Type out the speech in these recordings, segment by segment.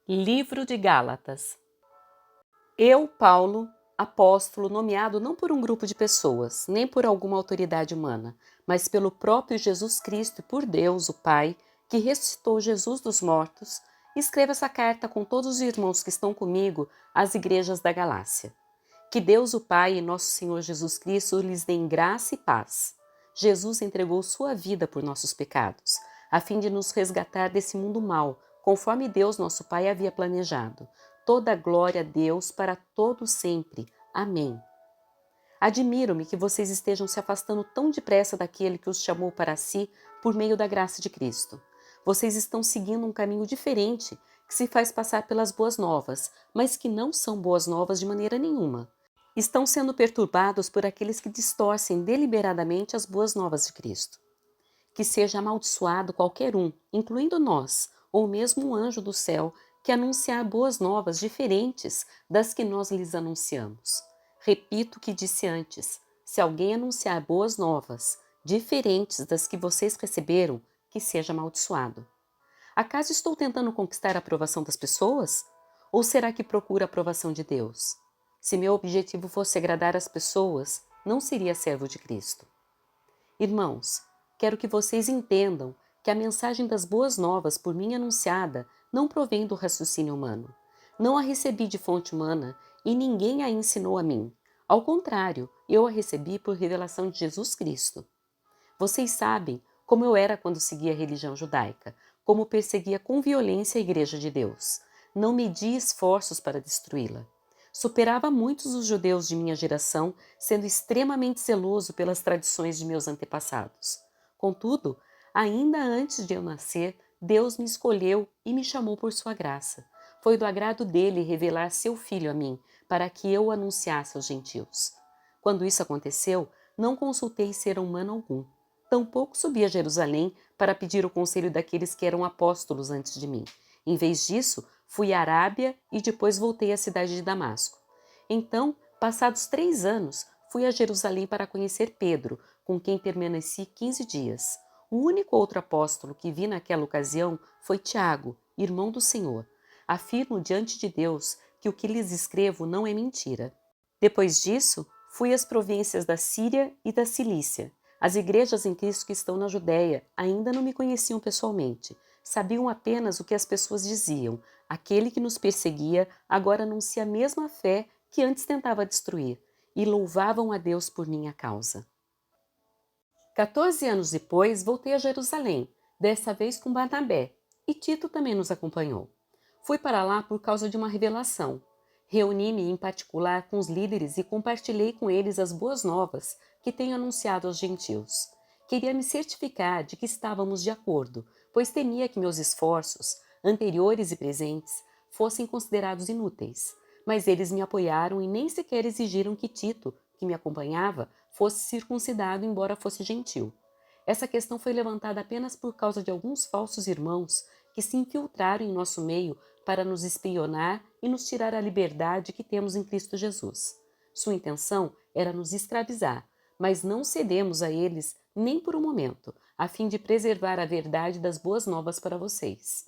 Livro de Gálatas. Eu, Paulo, apóstolo, nomeado não por um grupo de pessoas, nem por alguma autoridade humana, mas pelo próprio Jesus Cristo e por Deus, o Pai, que ressuscitou Jesus dos mortos, escrevo essa carta com todos os irmãos que estão comigo às igrejas da Galácia. Que Deus, o Pai e nosso Senhor Jesus Cristo lhes dêem graça e paz. Jesus entregou sua vida por nossos pecados, a fim de nos resgatar desse mundo mau, conforme Deus, nosso Pai, havia planejado. Toda a glória a Deus para todo sempre. Amém. Admiro-me que vocês estejam se afastando tão depressa daquele que os chamou para si por meio da graça de Cristo. Vocês estão seguindo um caminho diferente, que se faz passar pelas boas novas, mas que não são boas novas de maneira nenhuma. Estão sendo perturbados por aqueles que distorcem deliberadamente as boas novas de Cristo. Que seja amaldiçoado qualquer um, incluindo nós, ou mesmo um anjo do céu, que anunciar boas novas diferentes das que nós lhes anunciamos. Repito o que disse antes: se alguém anunciar boas novas diferentes das que vocês receberam, que seja amaldiçoado. Acaso estou tentando conquistar a aprovação das pessoas? Ou será que procuro a aprovação de Deus? Se meu objetivo fosse agradar as pessoas, não seria servo de Cristo. Irmãos, quero que vocês entendam que a mensagem das boas novas por mim anunciada não provém do raciocínio humano. Não a recebi de fonte humana e ninguém a ensinou a mim. Ao contrário, eu a recebi por revelação de Jesus Cristo. Vocês sabem como eu era quando seguia a religião judaica, como perseguia com violência a Igreja de Deus. Não medi esforços para destruí-la. Superava muitos os judeus de minha geração, sendo extremamente zeloso pelas tradições de meus antepassados. Contudo, ainda antes de eu nascer, Deus me escolheu e me chamou por sua graça. Foi do agrado dele revelar seu filho a mim, para que eu o anunciasse aos gentios. Quando isso aconteceu, não consultei ser humano algum. Tampouco subi a Jerusalém para pedir o conselho daqueles que eram apóstolos antes de mim. Em vez disso, fui à Arábia e depois voltei à cidade de Damasco. Então, passados 3 anos, fui a Jerusalém para conhecer Pedro, com quem permaneci 15 dias. O único outro apóstolo que vi naquela ocasião foi Tiago, irmão do Senhor. Afirmo diante de Deus que o que lhes escrevo não é mentira. Depois disso, fui às províncias da Síria e da Cilícia. As igrejas em Cristo que estão na Judéia ainda não me conheciam pessoalmente. Sabiam apenas o que as pessoas diziam. Aquele que nos perseguia agora anuncia a mesma fé que antes tentava destruir, e louvavam a Deus por minha causa. 14 anos depois, voltei a Jerusalém, dessa vez com Barnabé, e Tito também nos acompanhou. Fui para lá por causa de uma revelação. Reuni-me em particular com os líderes e compartilhei com eles as boas novas que tenho anunciado aos gentios. Queria me certificar de que estávamos de acordo, pois temia que meus esforços, anteriores e presentes, fossem considerados inúteis. Mas eles me apoiaram e nem sequer exigiram que Tito, que me acompanhava, fosse circuncidado embora fosse gentil. Essa questão foi levantada apenas por causa de alguns falsos irmãos que se infiltraram em nosso meio para nos espionar e nos tirar a liberdade que temos em Cristo Jesus. Sua intenção era nos escravizar, mas não cedemos a eles nem por um momento, a fim de preservar a verdade das boas novas para vocês.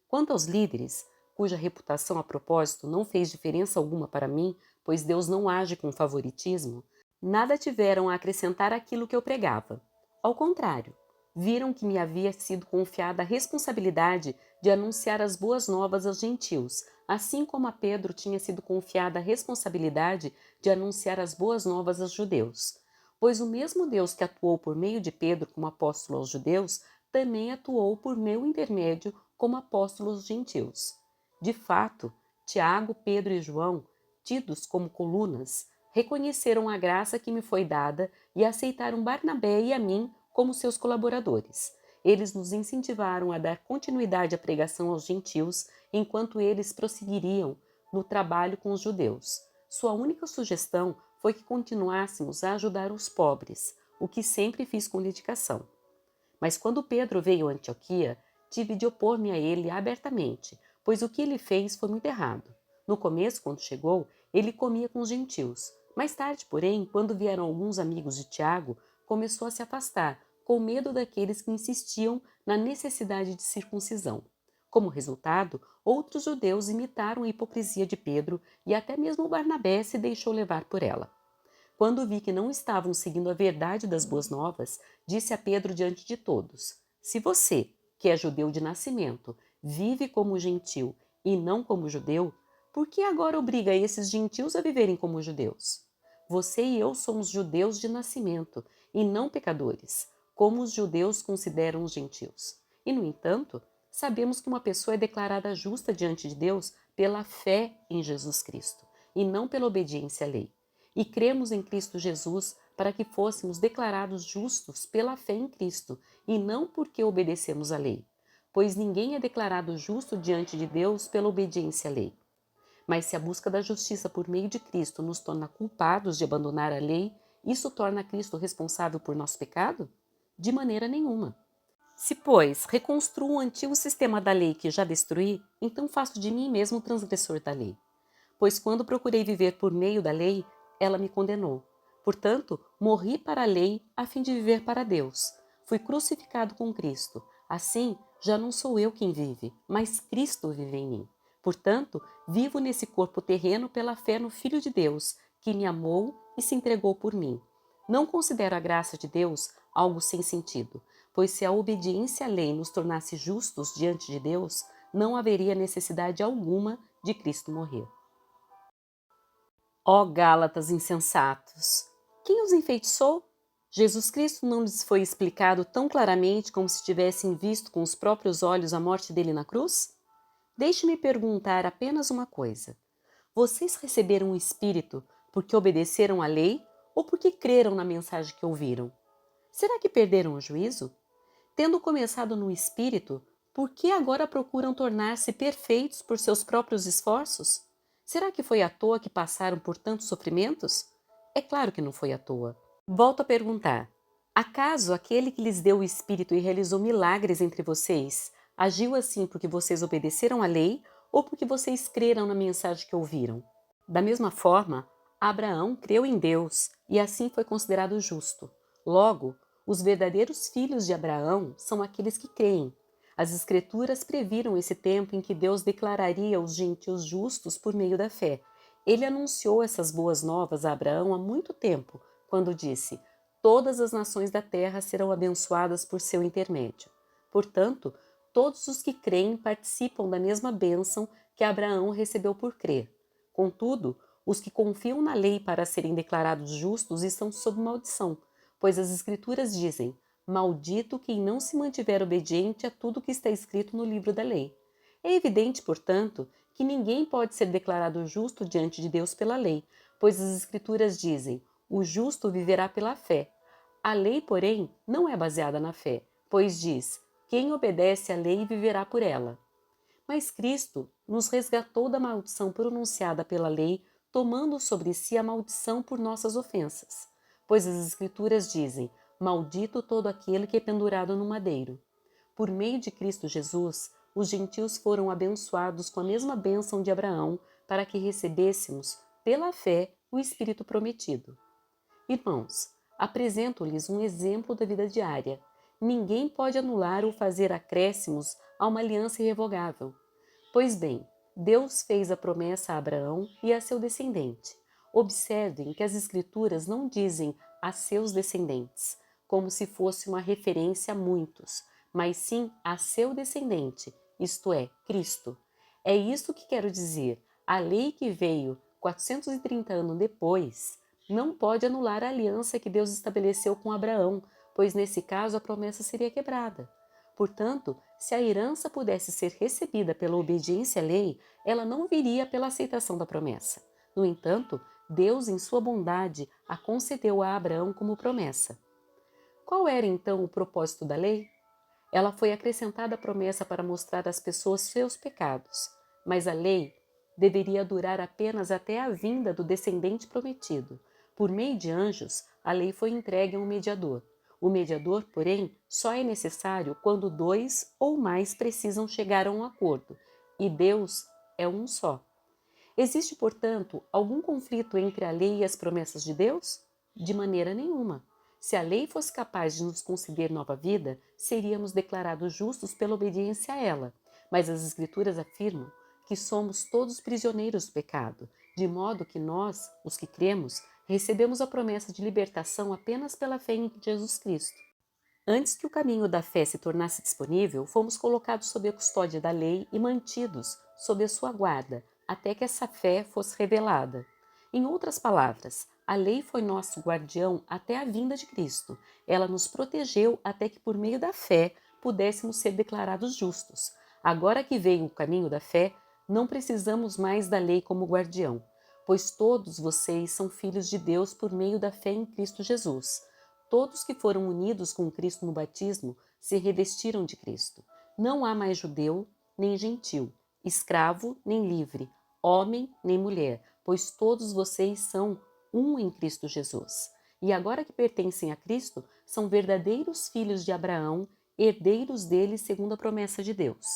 Quanto aos líderes, cuja reputação a propósito não fez diferença alguma para mim, pois Deus não age com favoritismo, nada tiveram a acrescentar àquilo que eu pregava. Ao contrário, viram que me havia sido confiada a responsabilidade de anunciar as boas novas aos gentios, assim como a Pedro tinha sido confiada a responsabilidade de anunciar as boas novas aos judeus. Pois o mesmo Deus que atuou por meio de Pedro como apóstolo aos judeus, também atuou por meu intermédio como apóstolo aos gentios. De fato, Tiago, Pedro e João, tidos como colunas, reconheceram a graça que me foi dada e aceitaram Barnabé e a mim como seus colaboradores. Eles nos incentivaram a dar continuidade à pregação aos gentios, enquanto eles prosseguiriam no trabalho com os judeus. Sua única sugestão foi que continuássemos a ajudar os pobres, o que sempre fiz com dedicação. Mas quando Pedro veio a Antioquia, tive de opor-me a ele abertamente, pois o que ele fez foi muito errado. No começo, quando chegou, ele comia com os gentios. Mais tarde, porém, quando vieram alguns amigos de Tiago, começou a se afastar, com medo daqueles que insistiam na necessidade de circuncisão. Como resultado, outros judeus imitaram a hipocrisia de Pedro e até mesmo Barnabé se deixou levar por ela. Quando vi que não estavam seguindo a verdade das boas novas, disse a Pedro diante de todos: Se você, que é judeu de nascimento, vive como gentil e não como judeu, por que agora obriga esses gentios a viverem como judeus? Você e eu somos judeus de nascimento e não pecadores, como os judeus consideram os gentios. E, no entanto, sabemos que uma pessoa é declarada justa diante de Deus pela fé em Jesus Cristo e não pela obediência à lei. E cremos em Cristo Jesus para que fôssemos declarados justos pela fé em Cristo e não porque obedecemos à lei. Pois ninguém é declarado justo diante de Deus pela obediência à lei. Mas se a busca da justiça por meio de Cristo nos torna culpados de abandonar a lei, isso torna Cristo responsável por nosso pecado? De maneira nenhuma. Se, pois, reconstruo o antigo sistema da lei que já destruí, então faço de mim mesmo transgressor da lei. Pois quando procurei viver por meio da lei, ela me condenou. Portanto, morri para a lei a fim de viver para Deus. Fui crucificado com Cristo. Assim, já não sou eu quem vive, mas Cristo vive em mim. Portanto, vivo nesse corpo terreno pela fé no Filho de Deus, que me amou e se entregou por mim. Não considero a graça de Deus algo sem sentido, pois se a obediência à lei nos tornasse justos diante de Deus, não haveria necessidade alguma de Cristo morrer. Ó Gálatas insensatos! Quem os enfeitiçou? Jesus Cristo não lhes foi explicado tão claramente como se tivessem visto com os próprios olhos a morte dele na cruz? Deixe-me perguntar apenas uma coisa. Vocês receberam o Espírito porque obedeceram à lei ou porque creram na mensagem que ouviram? Será que perderam o juízo? Tendo começado no Espírito, por que agora procuram tornar-se perfeitos por seus próprios esforços? Será que foi à toa que passaram por tantos sofrimentos? É claro que não foi à toa. Volto a perguntar: acaso aquele que lhes deu o Espírito e realizou milagres entre vocês agiu assim porque vocês obedeceram à lei ou porque vocês creram na mensagem que ouviram? Da mesma forma, Abraão creu em Deus e assim foi considerado justo. Logo, os verdadeiros filhos de Abraão são aqueles que creem. As Escrituras previram esse tempo em que Deus declararia os gentios justos por meio da fé. Ele anunciou essas boas novas a Abraão há muito tempo, quando disse: Todas as nações da terra serão abençoadas por seu intermédio. Portanto, todos os que creem participam da mesma bênção que Abraão recebeu por crer. Contudo, os que confiam na lei para serem declarados justos estão sob maldição, pois as Escrituras dizem: Maldito quem não se mantiver obediente a tudo que está escrito no livro da lei. É evidente, portanto, que ninguém pode ser declarado justo diante de Deus pela lei, pois as Escrituras dizem: o justo viverá pela fé. A lei, porém, não é baseada na fé, pois diz: quem obedece à lei viverá por ela. Mas Cristo nos resgatou da maldição pronunciada pela lei, tomando sobre si a maldição por nossas ofensas. Pois as Escrituras dizem: Maldito todo aquele que é pendurado no madeiro. Por meio de Cristo Jesus, os gentios foram abençoados com a mesma bênção de Abraão, para que recebêssemos, pela fé, o Espírito prometido. Irmãos, apresento-lhes um exemplo da vida diária. Ninguém pode anular ou fazer acréscimos a uma aliança irrevogável. Pois bem, Deus fez a promessa a Abraão e a seu descendente. Observem que as Escrituras não dizem a seus descendentes, como se fosse uma referência a muitos, mas sim a seu descendente, isto é, Cristo. É isso que quero dizer. A lei que veio 430 anos depois não pode anular a aliança que Deus estabeleceu com Abraão, pois nesse caso a promessa seria quebrada. Portanto, se a herança pudesse ser recebida pela obediência à lei, ela não viria pela aceitação da promessa. No entanto, Deus, em sua bondade, a concedeu a Abraão como promessa. Qual era então o propósito da lei? Ela foi acrescentada à promessa para mostrar às pessoas seus pecados, mas a lei deveria durar apenas até a vinda do descendente prometido. Por meio de anjos, a lei foi entregue a um mediador. O mediador, porém, só é necessário quando dois ou mais precisam chegar a um acordo, e Deus é um só. Existe, portanto, algum conflito entre a lei e as promessas de Deus? De maneira nenhuma. Se a lei fosse capaz de nos conceder nova vida, seríamos declarados justos pela obediência a ela. Mas as Escrituras afirmam que somos todos prisioneiros do pecado, de modo que nós, os que cremos, recebemos a promessa de libertação apenas pela fé em Jesus Cristo. Antes que o caminho da fé se tornasse disponível, fomos colocados sob a custódia da lei e mantidos sob a sua guarda, até que essa fé fosse revelada. Em outras palavras, a lei foi nosso guardião até a vinda de Cristo. Ela nos protegeu até que, por meio da fé, pudéssemos ser declarados justos. Agora que veio o caminho da fé, não precisamos mais da lei como guardião, pois todos vocês são filhos de Deus por meio da fé em Cristo Jesus. Todos que foram unidos com Cristo no batismo se revestiram de Cristo. Não há mais judeu nem gentil, escravo nem livre, homem nem mulher, pois todos vocês são um em Cristo Jesus. E agora que pertencem a Cristo, são verdadeiros filhos de Abraão, herdeiros dele segundo a promessa de Deus.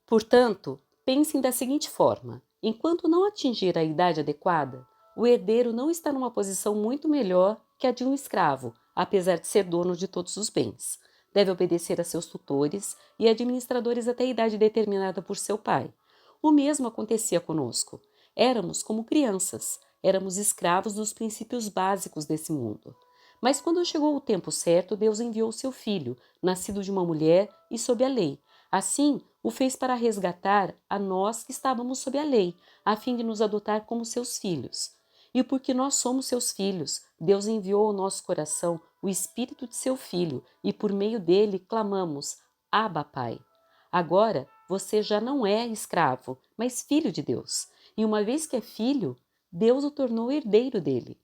Portanto, pensem da seguinte forma: enquanto não atingir a idade adequada, o herdeiro não está numa posição muito melhor que a de um escravo, apesar de ser dono de todos os bens. Deve obedecer a seus tutores e administradores até a idade determinada por seu pai. O mesmo acontecia conosco. Éramos como crianças, éramos escravos dos princípios básicos desse mundo. Mas quando chegou o tempo certo, Deus enviou seu filho, nascido de uma mulher e sob a lei. Assim, o fez para resgatar a nós que estávamos sob a lei, a fim de nos adotar como seus filhos. E porque nós somos seus filhos, Deus enviou ao nosso coração o Espírito de seu Filho, e por meio dele clamamos: Abba, Pai. Agora você já não é escravo, mas filho de Deus. E uma vez que é filho, Deus o tornou herdeiro dele.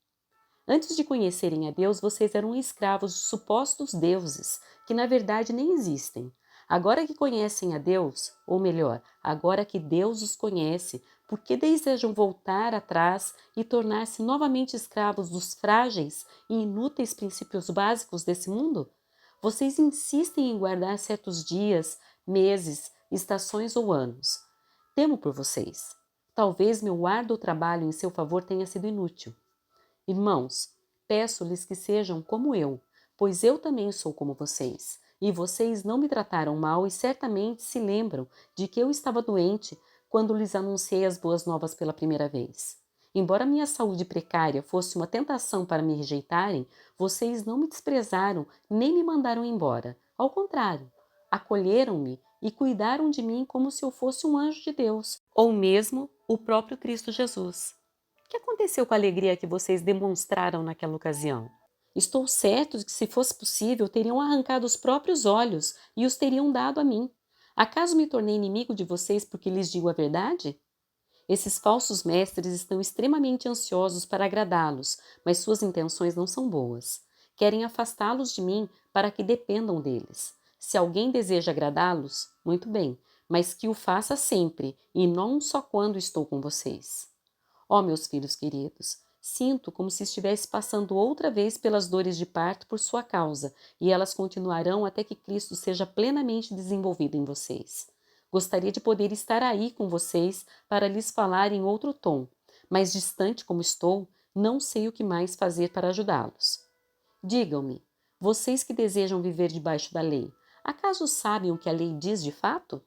Antes de conhecerem a Deus, vocês eram escravos de supostos deuses, que na verdade nem existem. Agora que conhecem a Deus, ou melhor, agora que Deus os conhece, por que desejam voltar atrás e tornar-se novamente escravos dos frágeis e inúteis princípios básicos desse mundo? Vocês insistem em guardar certos dias, meses, estações ou anos. Temo por vocês. Talvez meu árduo trabalho em seu favor tenha sido inútil. Irmãos, peço-lhes que sejam como eu, pois eu também sou como vocês. E vocês não me trataram mal e certamente se lembram de que eu estava doente quando lhes anunciei as boas novas pela primeira vez. Embora minha saúde precária fosse uma tentação para me rejeitarem, vocês não me desprezaram nem me mandaram embora. Ao contrário, acolheram-me e cuidaram de mim como se eu fosse um anjo de Deus, ou mesmo o próprio Cristo Jesus. O que aconteceu com a alegria que vocês demonstraram naquela ocasião? Estou certo de que, se fosse possível, teriam arrancado os próprios olhos e os teriam dado a mim. Acaso me tornei inimigo de vocês porque lhes digo a verdade? Esses falsos mestres estão extremamente ansiosos para agradá-los, mas suas intenções não são boas. Querem afastá-los de mim para que dependam deles. Se alguém deseja agradá-los, muito bem, mas que o faça sempre e não só quando estou com vocês. Ó, meus filhos queridos, sinto como se estivesse passando outra vez pelas dores de parto por sua causa, e elas continuarão até que Cristo seja plenamente desenvolvido em vocês. Gostaria de poder estar aí com vocês para lhes falar em outro tom, mas distante como estou, não sei o que mais fazer para ajudá-los. Digam-me, vocês que desejam viver debaixo da lei, acaso sabem o que a lei diz de fato?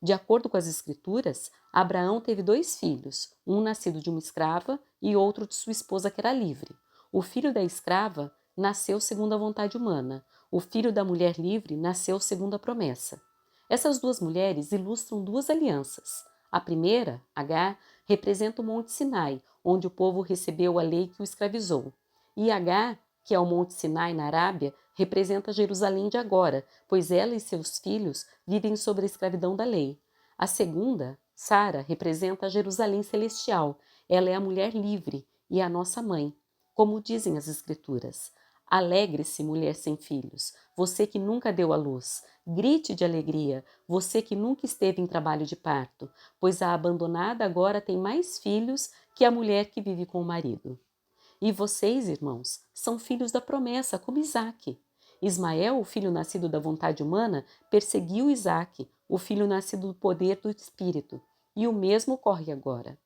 De acordo com as Escrituras, Abraão teve 2 filhos, um nascido de uma escrava e outro de sua esposa que era livre. O filho da escrava nasceu segundo a vontade humana. O filho da mulher livre nasceu segundo a promessa. Essas 2 mulheres ilustram 2 alianças. A primeira, Agar, representa o Monte Sinai, onde o povo recebeu a lei que o escravizou. E Agar, que é o Monte Sinai na Arábia, representa Jerusalém de agora, pois ela e seus filhos vivem sob a escravidão da lei. A segunda, Sara, representa a Jerusalém celestial. Ela é a mulher livre e a nossa mãe. Como dizem as Escrituras: alegre-se, mulher sem filhos, você que nunca deu à luz. Grite de alegria, você que nunca esteve em trabalho de parto, pois a abandonada agora tem mais filhos que a mulher que vive com o marido. E vocês, irmãos, são filhos da promessa, como Isaque. Ismael, o filho nascido da vontade humana, perseguiu Isaque, o filho nascido do poder do Espírito. E o mesmo ocorre agora.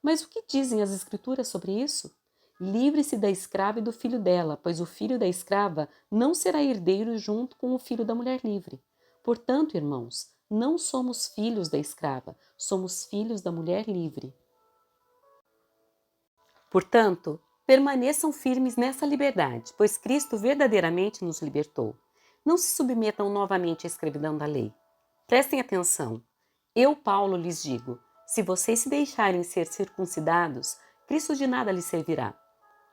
Mas o que dizem as Escrituras sobre isso? Livre-se da escrava e do filho dela, pois o filho da escrava não será herdeiro junto com o filho da mulher livre. Portanto, irmãos, não somos filhos da escrava, somos filhos da mulher livre. Portanto, permaneçam firmes nessa liberdade, pois Cristo verdadeiramente nos libertou. Não se submetam novamente à escravidão da lei. Prestem atenção. Eu, Paulo, lhes digo: se vocês se deixarem ser circuncidados, Cristo de nada lhes servirá.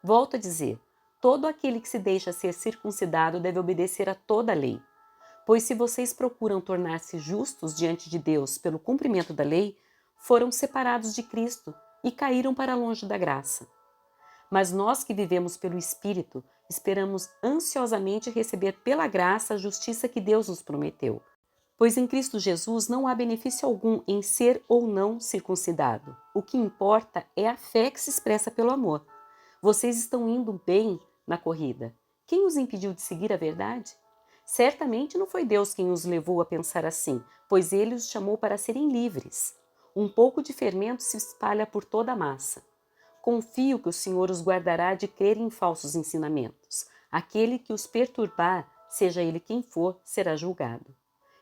Volto a dizer: todo aquele que se deixa ser circuncidado deve obedecer a toda a lei. Pois se vocês procuram tornar-se justos diante de Deus pelo cumprimento da lei, foram separados de Cristo e caíram para longe da graça. Mas nós que vivemos pelo Espírito, esperamos ansiosamente receber pela graça a justiça que Deus nos prometeu. Pois em Cristo Jesus não há benefício algum em ser ou não circuncidado. O que importa é a fé que se expressa pelo amor. Vocês estão indo bem na corrida. Quem os impediu de seguir a verdade? Certamente não foi Deus quem os levou a pensar assim, pois Ele os chamou para serem livres. Um pouco de fermento se espalha por toda a massa. Confio que o Senhor os guardará de crer em falsos ensinamentos. Aquele que os perturbar, seja ele quem for, será julgado.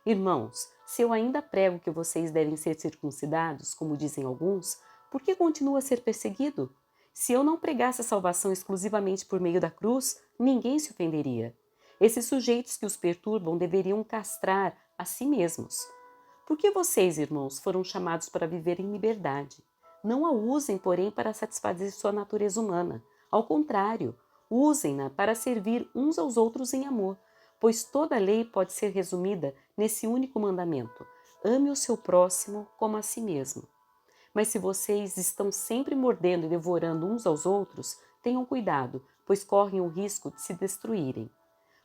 Irmãos, se eu ainda prego que vocês devem ser circuncidados, como dizem alguns, por que continua a ser perseguido? Se eu não pregasse a salvação exclusivamente por meio da cruz, ninguém se ofenderia. Esses sujeitos que os perturbam deveriam castrar a si mesmos. Por que vocês, irmãos, foram chamados para viver em liberdade? Não a usem, porém, para satisfazer sua natureza humana. Ao contrário, usem-na para servir uns aos outros em amor, pois toda a lei pode ser resumida nesse único mandamento: ame o seu próximo como a si mesmo. Mas se vocês estão sempre mordendo e devorando uns aos outros, tenham cuidado, pois correm o risco de se destruírem.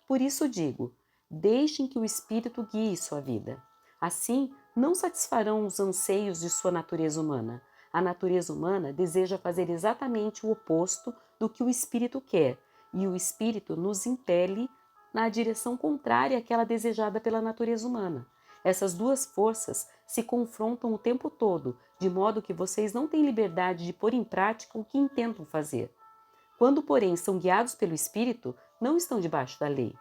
Por isso digo, deixem que o Espírito guie sua vida. Assim, não satisfarão os anseios de sua natureza humana. A natureza humana deseja fazer exatamente o oposto do que o Espírito quer, e o Espírito nos impele na direção contrária àquela desejada pela natureza humana. Essas duas forças se confrontam o tempo todo, de modo que vocês não têm liberdade de pôr em prática o que intentam fazer. Quando, porém, são guiados pelo Espírito, não estão debaixo da lei.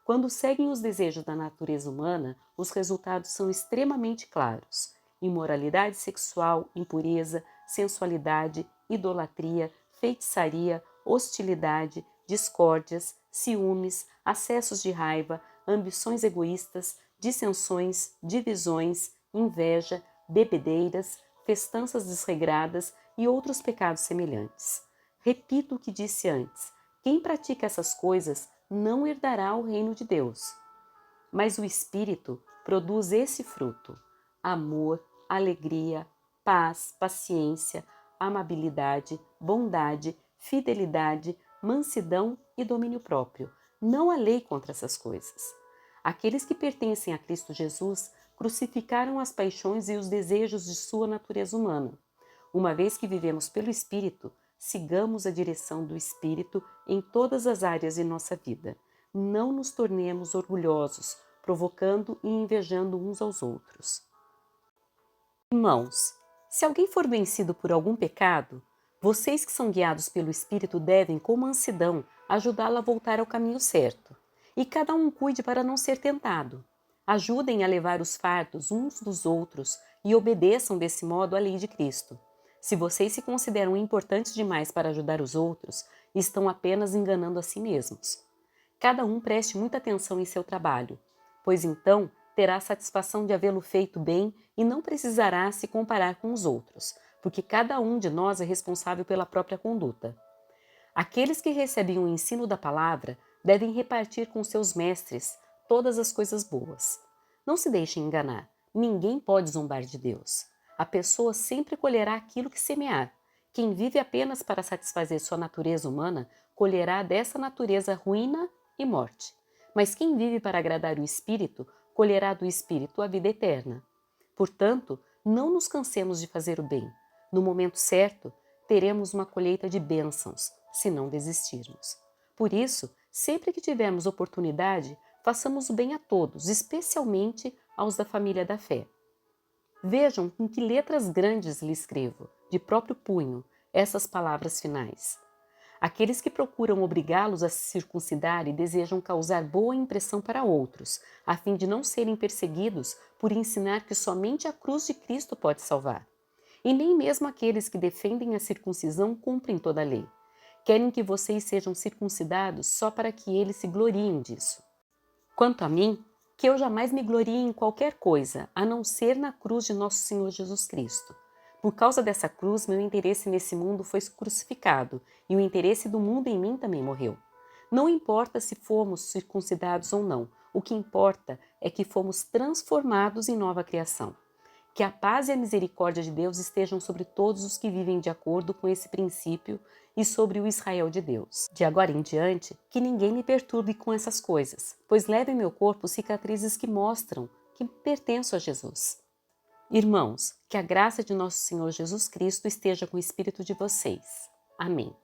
Quando seguem os desejos da natureza humana, os resultados são extremamente claros: imoralidade sexual, impureza, sensualidade, idolatria, feitiçaria, hostilidade, discórdias, ciúmes, acessos de raiva, ambições egoístas, dissensões, divisões, inveja, bebedeiras, festanças desregradas e outros pecados semelhantes. Repito o que disse antes: quem pratica essas coisas não herdará o reino de Deus. Mas o Espírito produz esse fruto: amor, alegria, paz, paciência, amabilidade, bondade, fidelidade, mansidão e domínio próprio. Não há lei contra essas coisas. Aqueles que pertencem a Cristo Jesus crucificaram as paixões e os desejos de sua natureza humana. Uma vez que vivemos pelo Espírito, sigamos a direção do Espírito em todas as áreas de nossa vida. Não nos tornemos orgulhosos, provocando e invejando uns aos outros. Irmãos, se alguém for vencido por algum pecado, vocês que são guiados pelo Espírito devem, com mansidão, ajudá-lo a voltar ao caminho certo. E cada um cuide para não ser tentado. Ajudem a levar os fardos uns dos outros e obedeçam desse modo à lei de Cristo. Se vocês se consideram importantes demais para ajudar os outros, estão apenas enganando a si mesmos. Cada um preste muita atenção em seu trabalho, pois então terá a satisfação de havê-lo feito bem e não precisará se comparar com os outros, porque cada um de nós é responsável pela própria conduta. Aqueles que recebem o ensino da palavra devem repartir com seus mestres todas as coisas boas. Não se deixem enganar, ninguém pode zombar de Deus. A pessoa sempre colherá aquilo que semear. Quem vive apenas para satisfazer sua natureza humana, colherá dessa natureza ruína e morte. Mas quem vive para agradar o Espírito, colherá do Espírito a vida eterna. Portanto, não nos cansemos de fazer o bem. No momento certo, teremos uma colheita de bênçãos, se não desistirmos. Por isso, sempre que tivermos oportunidade, façamos o bem a todos, especialmente aos da família da fé. Vejam com que letras grandes lhe escrevo, de próprio punho, essas palavras finais. Aqueles que procuram obrigá-los a se circuncidar e desejam causar boa impressão para outros, a fim de não serem perseguidos por ensinar que somente a cruz de Cristo pode salvar. E nem mesmo aqueles que defendem a circuncisão cumprem toda a lei. Querem que vocês sejam circuncidados só para que eles se gloriem disso. Quanto a mim, que eu jamais me glorie em qualquer coisa, a não ser na cruz de nosso Senhor Jesus Cristo. Por causa dessa cruz, meu interesse nesse mundo foi crucificado e o interesse do mundo em mim também morreu. Não importa se fomos circuncidados ou não, o que importa é que fomos transformados em nova criação. Que a paz e a misericórdia de Deus estejam sobre todos os que vivem de acordo com esse princípio e sobre o Israel de Deus. De agora em diante, que ninguém me perturbe com essas coisas, pois levo em meu corpo cicatrizes que mostram que pertenço a Jesus. Irmãos, que a graça de nosso Senhor Jesus Cristo esteja com o espírito de vocês. Amém.